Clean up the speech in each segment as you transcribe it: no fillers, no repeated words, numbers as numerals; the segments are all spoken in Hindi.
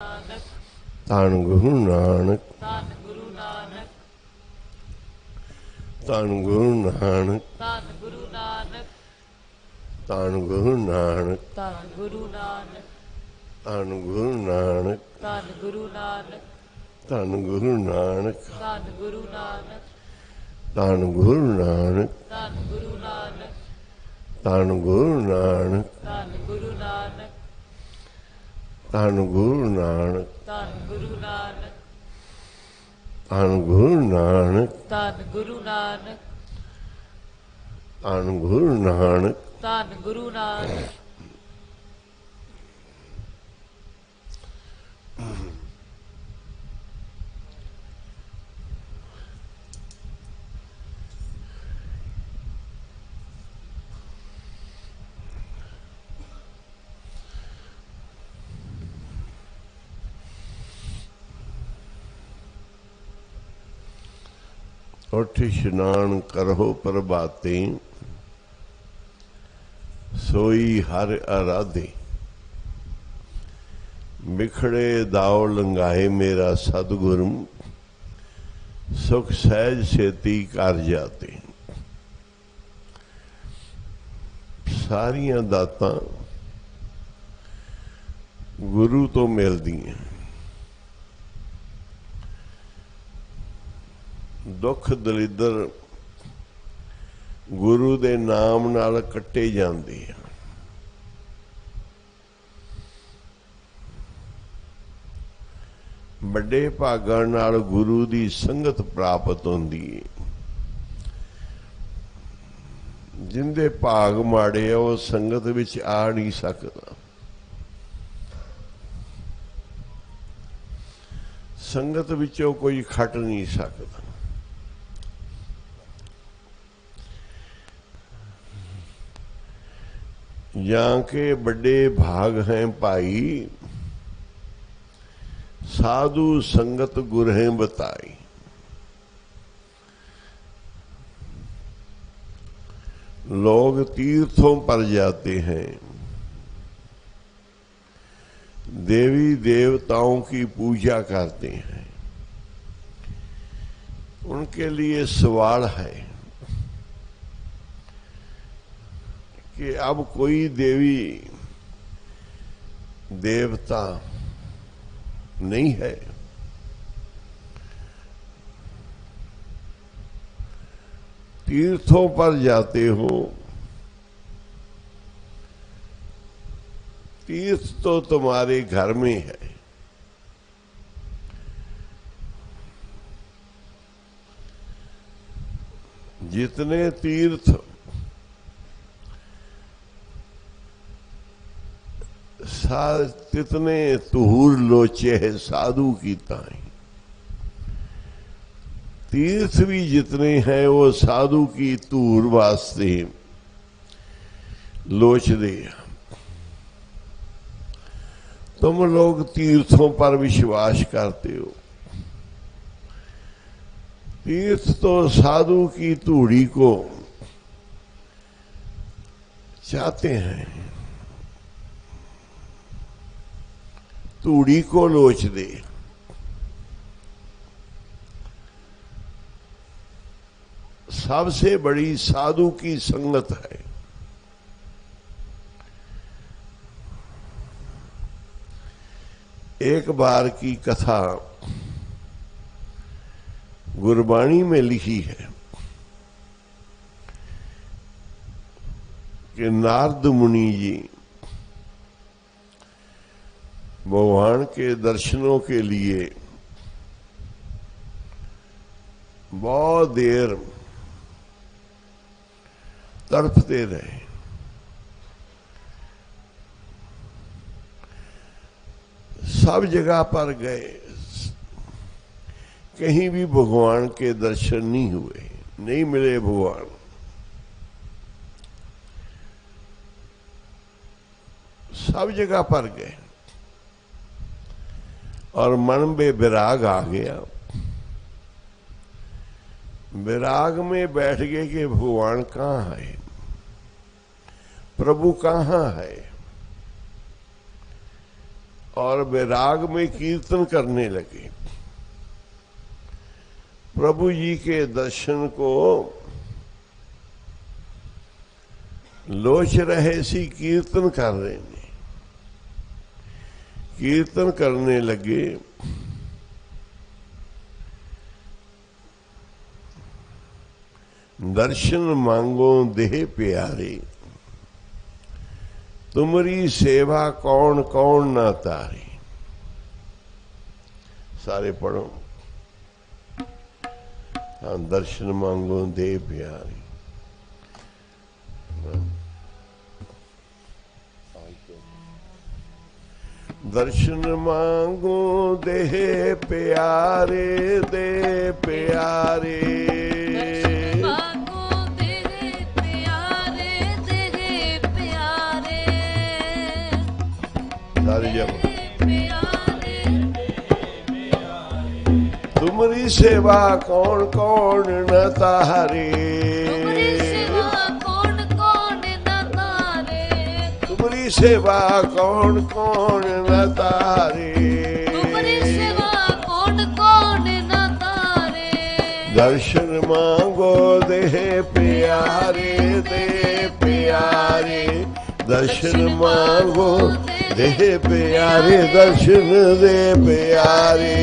ਧੰਨ ਗੁਰੂ ਨਾਨਕ, ਧੰਨ ਗੁਰੂ ਨਾਨਕ, ਧੰਨ ਗੁਰੂ ਨਾਨਕ, ਧੰਨ ਗੁਰੂ ਨਾਨਕ, ਧੰਨ ਗੁਰੂ ਨਾਨਕ, ਧੰਨ ਗੁਰੂ ਨਾਨਕ, ਧੰਨ ਗੁਰੂ ਨਾਨਕ, ਧੰਨ ਗੁਰੂ ਨਾਨਕ, ਧੰਨ ਗੁਰੂ ਨਾਨਕ, ਧੰਨ ਗੁਰੂ ਨਾਨਕ, ਧੰਨ ਗੁਰੂ ਨਾਨਕ, ਧੰਨ ਗੁਰੂ ਨਾਨਕ, ਧੰਨ ਗੁਰੂ ਨਾਨਕ, ਧੰਨ ਗੁਰੂ ਨਾਨਕ, ਧੰਨ ਗੁਰੂ ਨਾਨਕ, ਧੰਨ ਗੁਰੂ ਨਾਨਕ, ਧੰਨ ਗੁਰੂ ਨਾਨਕ, ਧੰਨ ਗੁਰੂ ਨਾਨਕ, ਧੰਨ ਗੁਰੂ ਨਾਨਕ। ਧੰਨ ਗੁਰੂ ਨਾਨਕ। उठ स्नान करो प्रभाते, सोई हर आराधे। बिखड़े दाव लंघाए मेरा सतगुरु, सुख सहज सेती कर जाते। सारियां दातां गुरु तो मिलदियां। दुख दलिदर गुरु दे नाम नाल कट्टे जांदे आ। बड़े भागां नाल गुरु दी संगत प्राप्त होंदी है। जिंदे भाग माड़े आ वो संगत विच आ नहीं सकदा। संगत विचों कोई खट नहीं सकदा। यहाँ के बड़े भाग हैं भाई, साधु संगत गुर हैं बताई। लोग तीर्थों पर जाते हैं, देवी देवताओं की पूजा करते हैं। उनके लिए सवाल है कि अब कोई देवी देवता नहीं है। तीर्थों पर जाते हो, तीर्थ तो तुम्हारे घर में है। जितने तीर्थ तितने तुहूर लोचे है साधु की ताई। तीर्थ भी जितने हैं वो साधु की तूर वास्ते लोच दे। तुम लोग तीर्थों पर विश्वास करते हो। तीर्थ तो साधु की तूड़ी को चाहते हैं, तूड़ी को लोच दे। सबसे बड़ी साधु की संगत है। एक बार की कथा गुरबाणी में लिखी है कि नारद मुनि जी भगवान के दर्शनों के लिए बहुत देर तड़पते रहे। सब जगह पर गए, कहीं भी भगवान के दर्शन नहीं हुए, नहीं मिले भगवान। सब जगह पर गए और मन में विराग आ गया। विराग में बैठ गए कि भगवान कहाँ है, प्रभु कहाँ है। और वैराग में कीर्तन करने लगे। प्रभु जी के दर्शन को लोच रहे सी कीर्तन कर रहे ने। कीर्तन करने लगे। दर्शन मांगो देह प्यारे, तुमरी सेवा कौन कौन ना तारे। सारे पढ़ो। हाँ, दर्शन मांगो देह प्यारे। दर्शन मांगो देह प्यारे, दे प्यारे। सारे जब तुमरी सेवा कौन कौन न तारे, तुमरी सेवा कौन कौन न तारे। दर्शन मांगो देह प्यारे, दे प्यारे। दर्शन मांगो देह प्यारे, दर्शन दे प्यारे।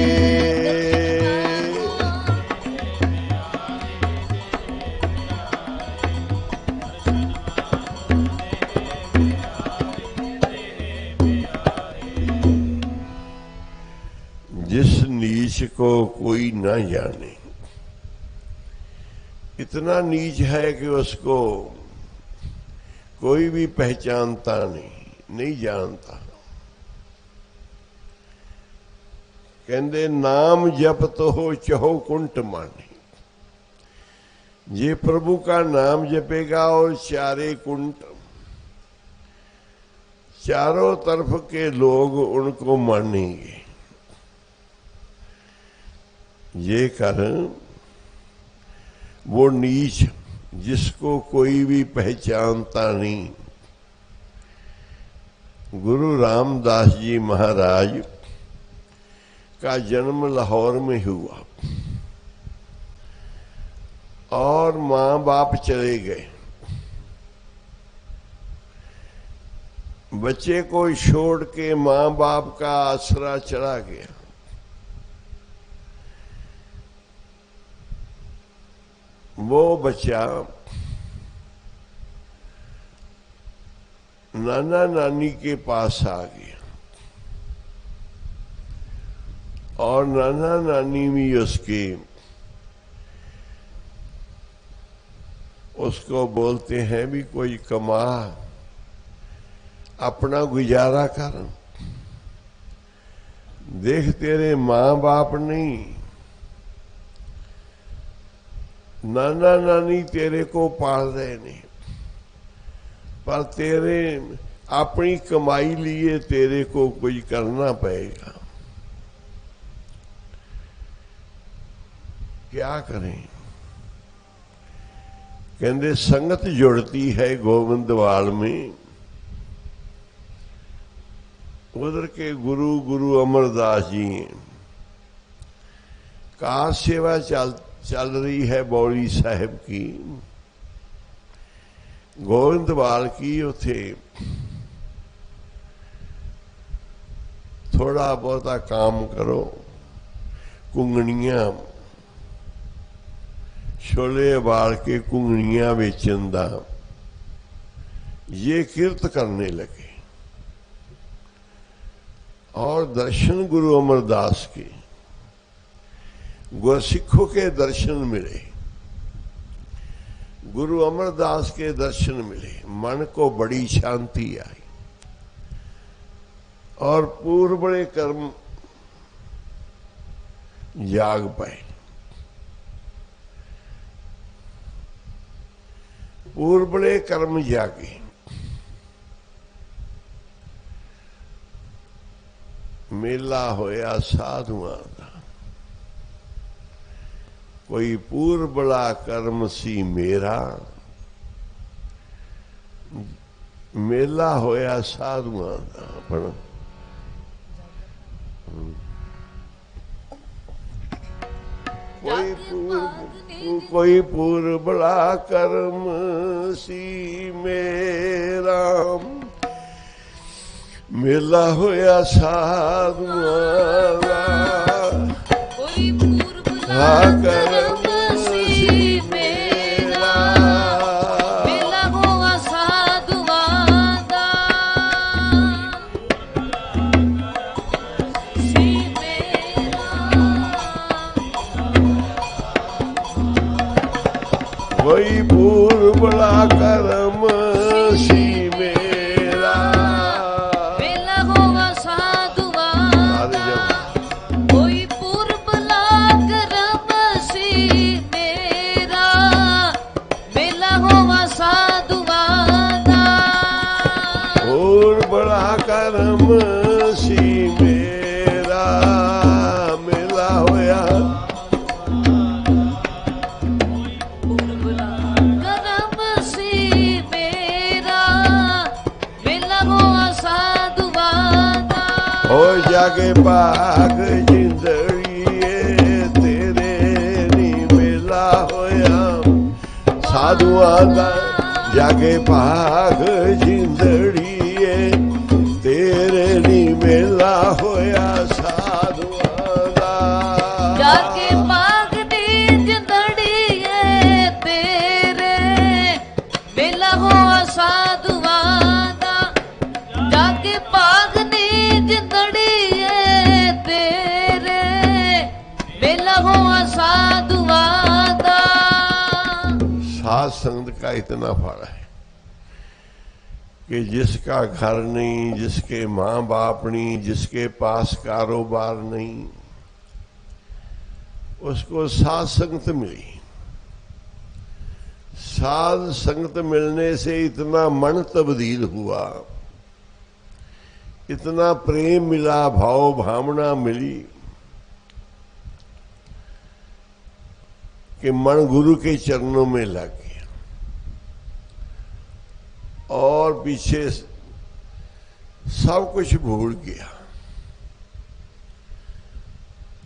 जिस नीच को कोई न जाने, इतना नीच है कि उसको कोई भी पहचानता नहीं जानता। कहते नाम जप तो हो चहो कुंट माने। ये प्रभु का नाम जपेगा और चारे कुंट, चारों तरफ के लोग उनको मानेंगे। ये कारण वो नीच जिसको कोई भी पहचानता नहीं। गुरु रामदास जी महाराज का जन्म लाहौर में हुआ और मां बाप चले गए। बच्चे को छोड़ के मां बाप का आसरा चला गया। वो बच्चा नाना नानी के पास आ गया और नाना नानी भी उसको बोलते हैं भी कोई कमा, अपना गुजारा कर। देख तेरे माँ बाप नहीं, नाना नानी तेरे को पाल रहे नहीं, पर तेरे अपनी कमाई लिए तेरे को कुछ करना पड़ेगा। क्या करें? कहते संगत जुड़ती है गोविंदवाल में। उधर के गुरु अमरदास जी कार सेवा चल रही है बौली साहब की, गोविंदवाल की। उथे थोड़ा बहुता काम करो, कुंगणियां छोले बाल के कुंगणियां बेचन दा ये किरत करने लगे। और दर्शन गुरु अमरदास के, गुरसिखों के दर्शन मिले, गुरु अमरदास के दर्शन मिले। मन को बड़ी शांति आई और पूर्वले कर्म जाग पाए। पूर्वले कर्म जागे। मेला होया साधुआं दा, कोई पूर्वला कर्म सी मेरा। मेला होया साधुआं दा। कोई पूर्व बड़ा कर्म सी मेरा मिला होया साधुआं दा कोई पूर्व बड़ा कर्म सी मेरा मिला होया साधुआं दा सी मेरा कोई पूर्व बड़ा कर्म सी मेरा मिला होया साधुआं दा कोई पूर्व बड़ा कर्म सी मेरा मिला होया साधुआं दा और बड़ा कर्म सी मेरा मिला होया करम सी मेरा मिला होया साधुआं दा हो जागे भाग जिंदड़िए तेरे नी मिला होया साधुआं दा जागे भाग जिंदड़िए तेरे नी मिला होया साधुआं दा जाके भागनी जिंदड़िए तेरे मिला होया साधुआं दा जाके भागनी जिंदड़िए तेरे मिला होया साधुआं दा साध संगत का इतना फल है कि जिसका घर नहीं, जिसके माँ बाप नहीं, जिसके पास कारोबार नहीं, उसको साध संगत मिली। साध संगत मिलने से इतना मन तब्दील हुआ, इतना प्रेम मिला, भाव भावना मिली कि मन गुरु के चरणों में लग गया और पीछे सब कुछ भूल गया।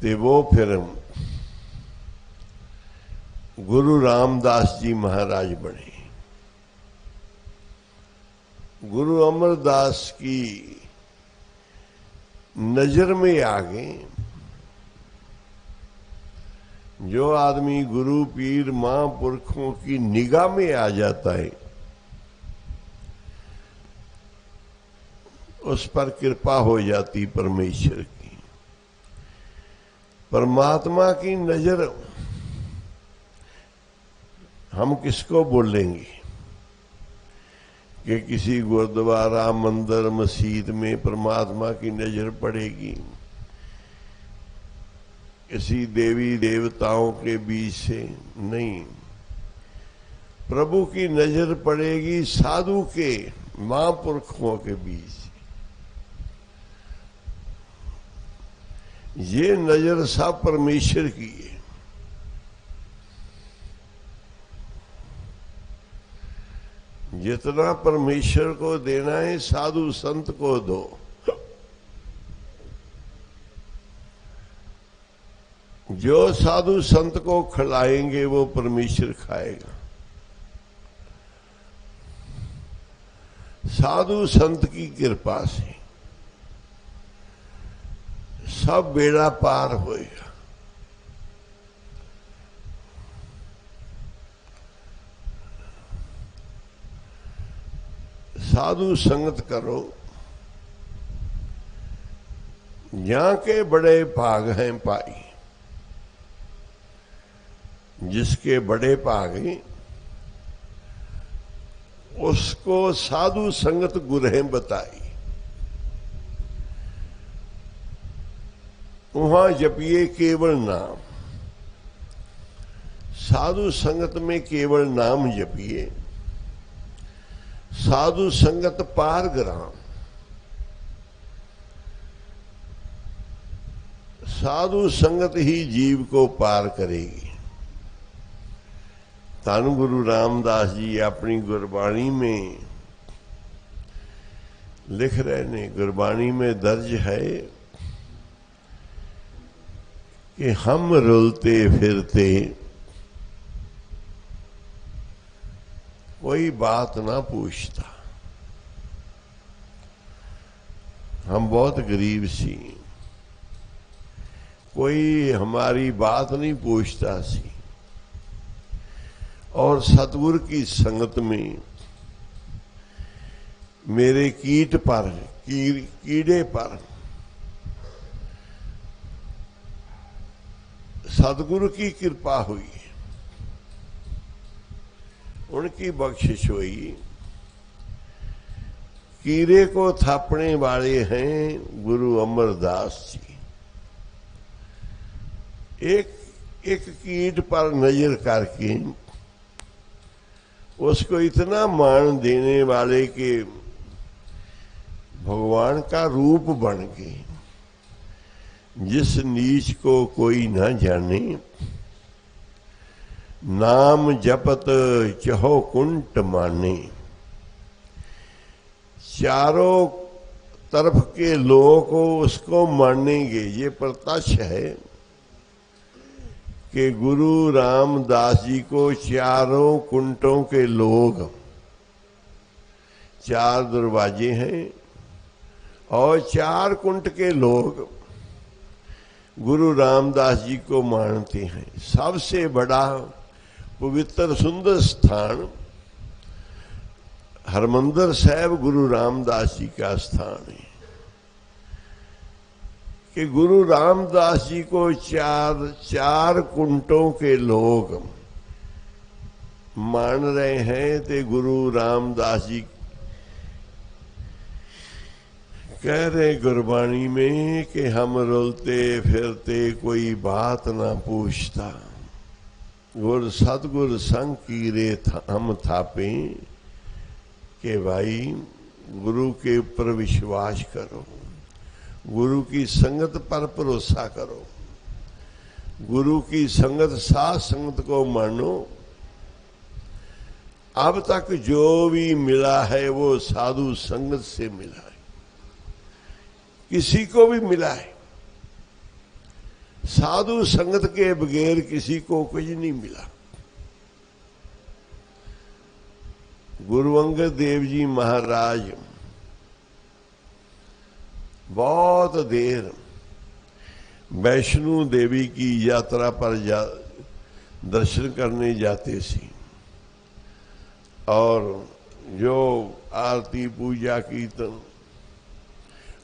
ते वो फिर गुरु रामदास जी महाराज बने। गुरु अमरदास की नजर में आ गए। जो आदमी गुरु पीर महापुरखों की निगाह में आ जाता है उस पर कृपा हो जाती परमेश्वर की। परमात्मा की नजर हम किसको बोलेंगे कि किसी गुरुद्वारा मंदिर मस्जिद में परमात्मा की नजर पड़ेगी, किसी देवी देवताओं के बीच से नहीं। प्रभु की नजर पड़ेगी साधु के महापुरखों के बीच। ये नजर सब परमेश्वर की है। जितना परमेश्वर को देना है साधु संत को दो। जो साधु संत को खिलाएंगे वो परमेश्वर खाएगा। साधु संत की कृपा से सब बेड़ा पार होएगा। साधु संगत करो। यहाँ के बड़े भाग हैं पाई। जिसके बड़े भाग हैं उसको साधु संगत गुरहें बताई। वहां जपिए केवल नाम। साधु संगत में केवल नाम जपिए। साधु संगत पार ग्राम। साधु संगत ही जीव को पार करेगी। धन गुरु रामदास जी अपनी गुरबाणी में लिख रहे ने। गुरबाणी में दर्ज है कि हम रुलते फिरते कोई बात ना पूछता। हम बहुत गरीब सी, कोई हमारी बात नहीं पूछता सी। और सतगुरु की संगत में मेरे कीट पर कीड़े पर सतगुरु की कृपा हुई, उनकी बख्शिश हुई। कीड़े को थापने वाले हैं गुरु अमरदास जी। एक एक कीट पर नजर करके उसको इतना मान देने वाले के भगवान का रूप बन के, जिस नीच को कोई न जाने, नाम जपत चहो कुंट माने। चारों तरफ के लोगों को उसको मानेंगे। ये प्रत्यक्ष है कि गुरु रामदास जी को चारों कुंटों के लोग, 4 दरवाजे हैं और 4 कुंट के लोग गुरु रामदास जी को मानते हैं। सबसे बड़ा पवित्र सुंदर स्थान हरमंदिर साहब गुरु रामदास जी का स्थान है कि गुरु रामदास जी को 4 कुंटों के लोग मान रहे हैं। तो गुरु रामदास जी कह रहे गुरबाणी में कि हम रुलते फिरते कोई बात ना पूछता, गुर सतगुर संग कीरे हम थापे। कि भाई गुरु के ऊपर विश्वास करो, गुरु की संगत पर भरोसा करो, गुरु की संगत साथ संगत को मानो। अब तक जो भी मिला है वो साधु संगत से मिला है, किसी को भी मिला है। साधु संगत के बगैर किसी को कुछ नहीं मिला। गुरु अंगद देव जी महाराज बहुत देर वैष्णो देवी की यात्रा पर दर्शन करने जाते थे और जो आरती पूजा कीर्तन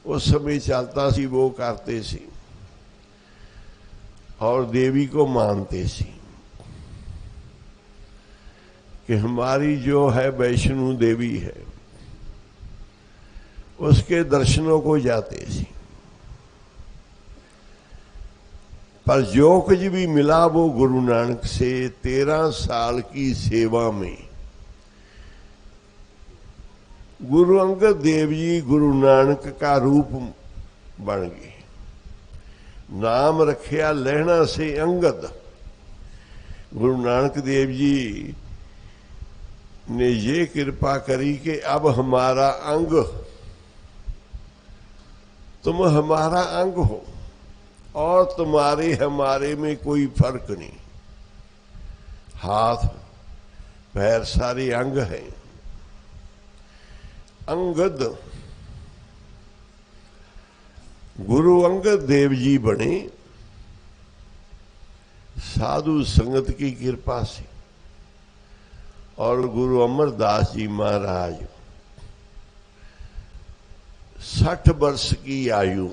उस समय चलता सी वो करते सी और देवी को मानते सी कि हमारी जो है वैष्णो देवी है, उसके दर्शनों को जाते थे। पर जो कुछ भी मिला वो गुरु नानक से 13 साल की सेवा में गुरु अंगद देव जी गुरु नानक का रूप बन गए। नाम रखिया लहना से अंगद। गुरु नानक देव जी ने ये कृपा करी कि अब हमारा अंग, तुम हमारा अंग हो और तुम्हारे हमारे में कोई फर्क नहीं। हाथ पैर सारे अंग हैं। अंगद गुरु अंगद देव जी बने साधु संगत की कृपा से। और गुरु अमरदास जी महाराज 60 वर्ष की आयु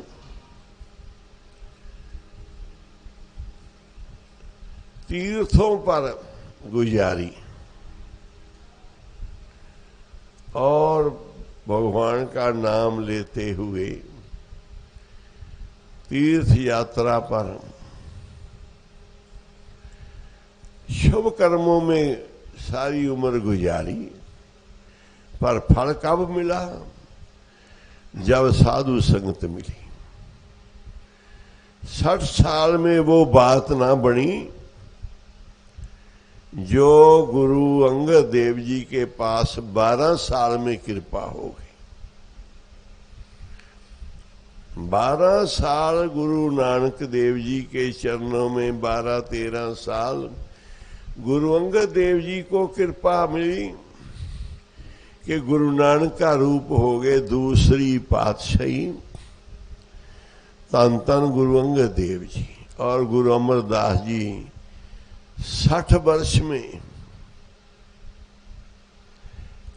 तीर्थों पर गुजारी और भगवान का नाम लेते हुए तीर्थ यात्रा पर शुभ कर्मों में सारी उम्र गुजारी। पर फल कब मिला? जब साधु संगत मिली। 60 साल में वो बात ना बनी जो गुरु अंगद देव जी के पास 12 साल में कृपा हो गई। 12 साल गुरु नानक देव जी के चरणों में, 12-13 साल गुरु अंगद देव जी को कृपा मिली कि गुरु नानक का रूप हो गए दूसरी पातशाही, तन तन गुरु अंगद देव जी। और गुरु अमरदास जी 60 वर्ष में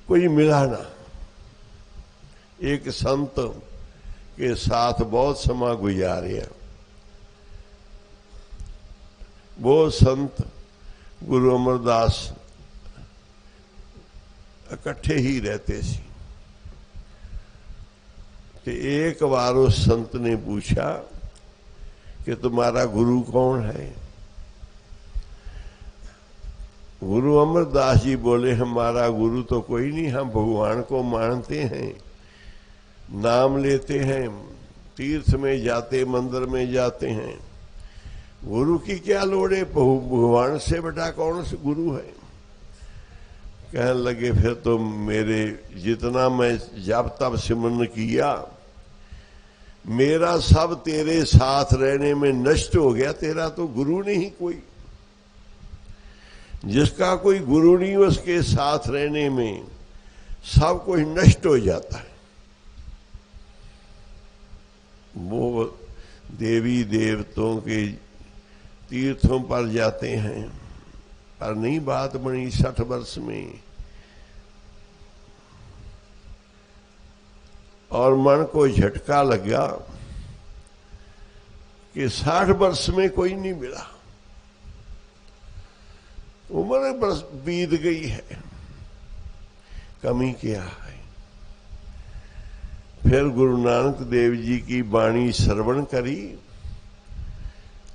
कोई मिला ना। एक संत के साथ बहुत समय गुजारे। वो संत गुरु अमरदास इकट्ठे ही रहते सी। तो एक बार उस संत ने पूछा कि तुम्हारा गुरु कौन है? गुरु अमरदास जी बोले, हमारा गुरु तो कोई नहीं, हम भगवान को मानते हैं, नाम लेते हैं, तीर्थ में जाते, मंदिर में जाते हैं, गुरु की क्या लोड़ है? भगवान से बड़ा कौन सा गुरु है? कहने लगे, फिर तो मेरे जितना मैं जब तब सिमरन किया, मेरा सब तेरे साथ रहने में नष्ट हो गया। तेरा तो गुरु नहीं कोई। जिसका कोई गुरु नहीं, उसके साथ रहने में सब कुछ नष्ट हो जाता है। वो देवी देवताओं के तीर्थों पर जाते हैं, पर नहीं बात बनी 60 वर्ष में। और मन को झटका लगा कि 60 वर्ष में कोई नहीं मिला। उम्र बरस बीत गई है, कमी क्या है? फिर गुरु नानक देव जी की वाणी श्रवण करी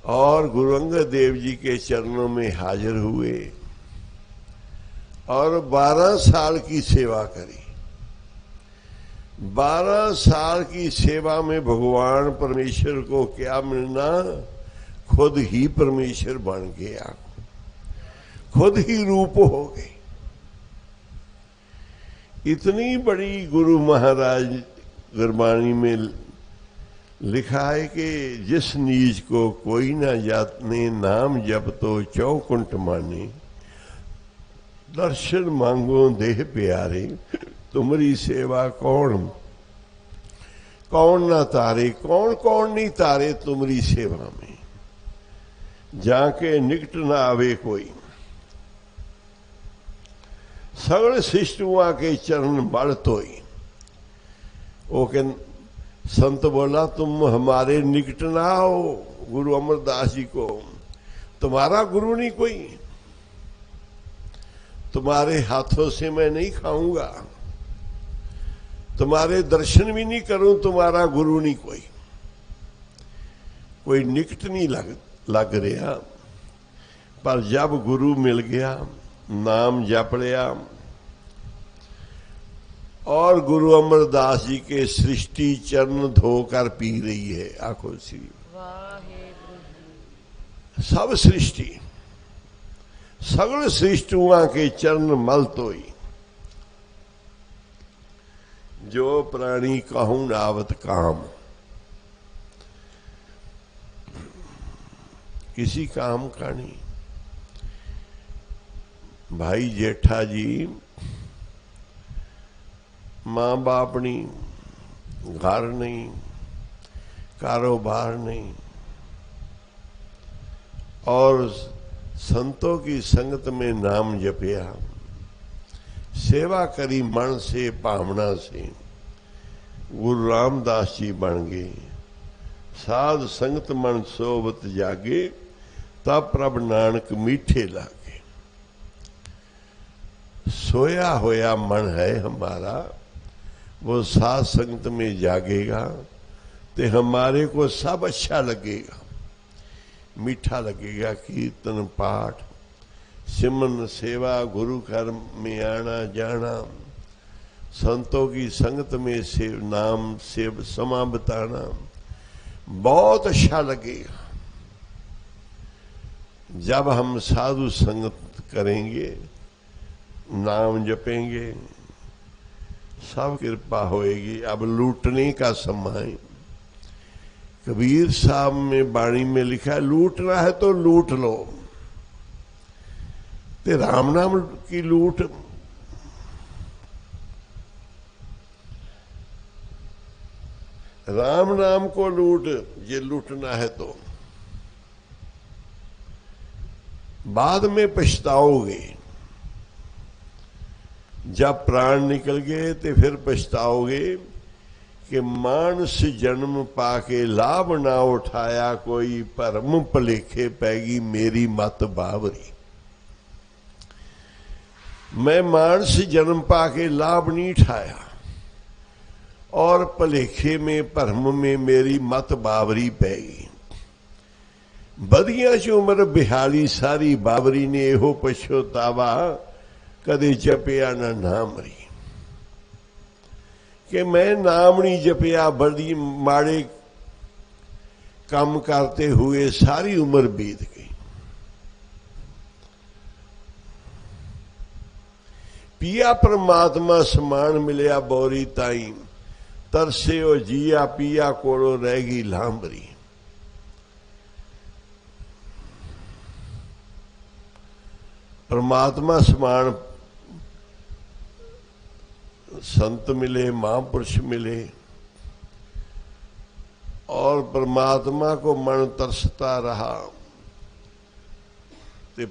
और गुरु अंगद देव जी के चरणों में हाजिर हुए और 12 साल की सेवा करी। 12 साल की सेवा में भगवान परमेश्वर को क्या मिलना? खुद ही परमेश्वर बन गया, खुद ही रूप हो गए। इतनी बड़ी गुरु महाराज गुरबाणी में लिखा है कि जिस नीच को कोई ना जाने, नाम जप तो चौकुंठ माने, दर्शन मांगो देह प्यारे, तुम्हारी सेवा कौन कौन ना तारे, कौन कौन नहीं तारे तुम्हारी सेवा में, जाके निकट ना आवे कोई। सगल शिष्टुआ के चरण बड़ तोई। वो के संत बोला, तुम हमारे निकट ना आओ गुरु अमरदास जी को, तुम्हारा गुरु नहीं कोई, तुम्हारे हाथों से मैं नहीं खाऊंगा, तुम्हारे दर्शन भी नहीं करूं, तुम्हारा गुरु नहीं कोई। कोई निकट नहीं लग रहा। पर जब गुरु मिल गया, नाम जप लिया और गुरु अमरदास जी के सृष्टि चरण धोकर पी रही है। आखो सी सब सृष्टि, सगल सृष्टुआ के चरण मल तोई, जो प्राणी कहूं नावत काम। किसी काम का नहीं। भाई जेठा जी, माँ बाप नहीं, घर नहीं, कारोबार नहीं, और संतों की संगत में नाम जपया, सेवा करी मन से भावना से, गुरु रामदास जी बन गए। साध संगत मन सोबत जागे, तब प्रभ नानक मीठे लागे। सोया होया मन है हमारा, वो साध संगत में जागेगा तो हमारे को सब अच्छा लगेगा, मीठा लगेगा। कीर्तन पाठ, सिमरन सेवा, गुरु घर में आना जाना, संतों की संगत में से नाम से समा बताना बहुत अच्छा लगेगा। जब हम साधु संगत करेंगे, नाम जपेंगे, सब कृपा होएगी। अब लूटने का समय, कबीर साहब में बाणी में लिखा है, लूटना है तो लूट लो। ते राम नाम की लूट, राम नाम को लूट, ये लूटना है तो बाद में पछताओगे। जब प्राण निकल गए तो फिर पछताओगे कि मानस जन्म पाके लाभ ना उठाया, कोई भरम भलेखे पैगी मेरी मत बावरी। मैं मानस जन्म पाके लाभ नहीं उठाया और भलेखे में भरम में मेरी मत बावरी पैगी। बदियां च उम्र बिहाली सारी, बावरी ने एहो पछोतावा कदे जपिया ना नाम री। कि मैं नाम नहीं जपिया, बड़ी माड़े काम करते हुए सारी उम्र बीत गई। पिया परमात्मा समान मिलिया बोरी ताई, तरसे ओ जिया पिया कोलो रहेगी लांबरी। परमात्मा समान संत मिले, महापुरुष मिले और परमात्मा को मन तरसता रहा। ते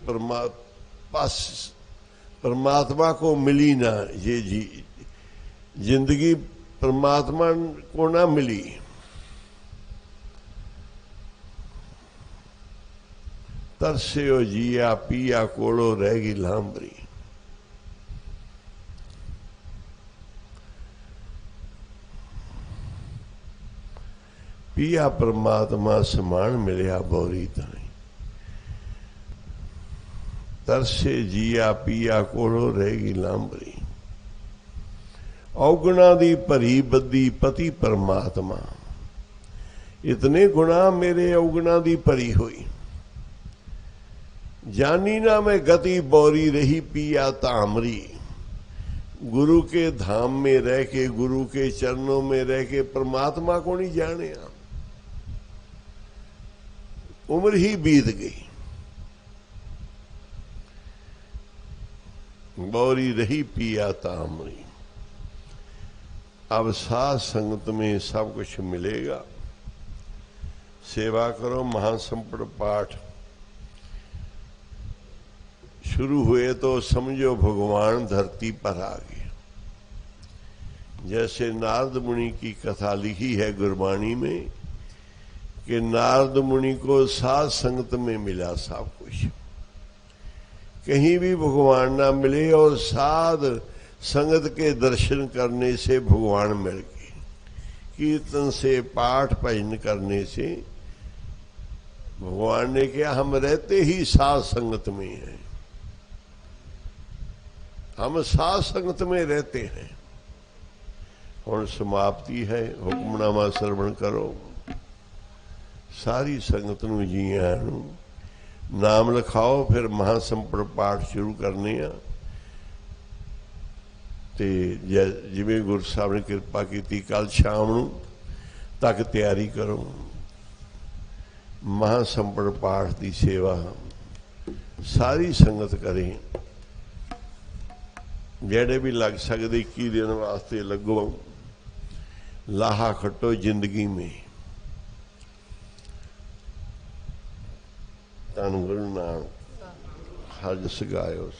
परमात्मा को मिली ना, ये जिंदगी परमात्मा को ना मिली। तरसे ओ जिया पिया कोड़ो रहेगी लांबरी। पिया परमात्मा समान मिलिया बोरी ताई, तरसे जिया पिया कोड़ो रहेगी लांबरी। औगुणा दी भरी बदी पति परमात्मा, इतने गुणा मेरे औगुणा दी भरी हुई। जानी ना मैं गति बोरी रही पिया तामरी। गुरु के धाम में रह के, गुरु के चरणों में रह के परमात्मा को नहीं जाने। उम्र ही बीत गई, बोरी रही पिया तामरी। अब साध संगत में सब कुछ मिलेगा। सेवा करो। महासंपद पाठ शुरू हुए तो समझो भगवान धरती पर आ गए। जैसे नारद मुनि की कथा लिखी है गुरबाणी में कि नारद मुनि को साध संगत में मिला सब कुछ। कहीं भी भगवान ना मिले और साध संगत के दर्शन करने से भगवान मिल गए। कीर्तन से, पाठ भजन करने से भगवान ने कहा हम रहते ही साध संगत में हैं, हम साध संगत में रहते हैं। और समाप्ति है। हुक्मनामा श्रवण करो। सारी संगत नूं जीआं नूं नाम लिखाओ। फिर महासंपद पाठ शुरू करने आ ते जिवें गुरु साहब ने किरपा की कल शाम नूं तक तैयारी करो। महासंपद पाठ की सेवा सारी संगत करें। जेड़े भी लग सकते 21 दिन वास्ते लगो। लाहा खटो जिंदगी में। धन गुरु नानक हज सगायो।